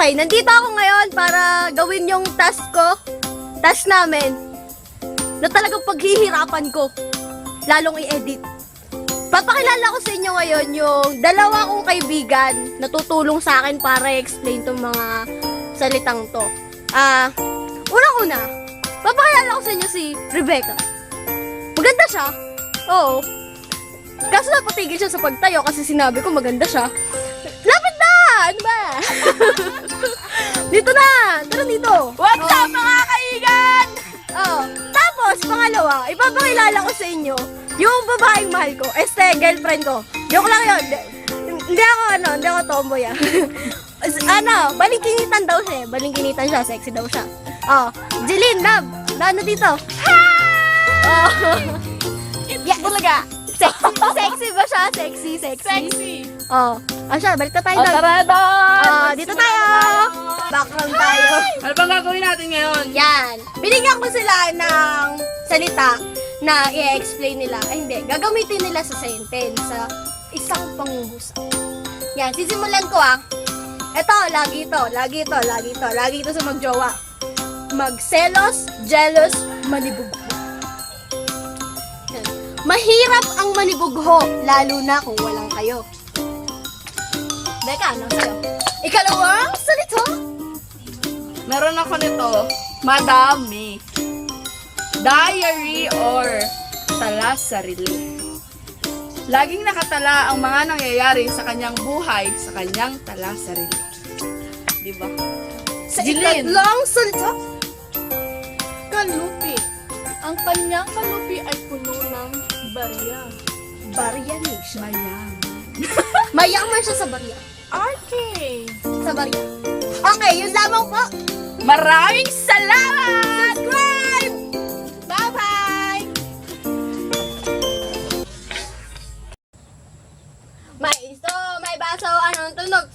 Okay, nandito ako ngayon para gawin yung task ko. Task namin. Na talagang paghihirapan ko. Lalong i-edit. Papakilala ko sa inyo ngayon yung dalawa kong kaibigan na tutulong sa akin para i-explain tong mga salitang to. Unang-una, papakilala ko sa inyo si Rebecca. Maganda siya. Oo. Kaso napatigil siya sa pagtayo kasi sinabi ko maganda siya. Lapit na! Ano ba? Dito na! Tara dito! What's up mga kaigan? Oh. Tapos, pangalawa, ipapakilala ko sa inyo yung babaeng mahal ko. Girlfriend ko. Joke lang yun. Hindi ako tomboy balingkinitan daw siya. Balingkinitan siya, sexy daw siya. Oh, Jeline, love. Ano dito? Oh. Yeah, bulaga. Sexy ba siya? Sexy. Oh. Siya, balik na tayo doon. Tara doon. Dito tayo. Background tayo. Ano bang gagawin natin ngayon? Yan. Binigyan ko sila ng salita na i-explain nila. Ay, hindi. Gagamitin nila sa sentence, sa isang pangungusap. Yan. Sisimulan ko Ito, lagi ito sa magjowa. Magselos, jealous, manibugho. Yan. Mahirap ang manibugho, lalo na kung walang kayo. Beka, ano sa'yo? Ikalawang salita? Meron ako nito. Madami. Diary or tala sarili. Laging nakatala ang mga nangyayari sa kanyang buhay sa kanyang tala sarili. Diba? Sa Jeline. ikatlong salita? Kalupi. Ang kanyang kalupi ay puno ng barya. Baryanation. Mayang. Mayaman siya sa barya. Arcade. Sa barya. Okay, yun lamang po. Maraming salamat! Subscribe! Bye-bye! May iso, may baso, anong tunog?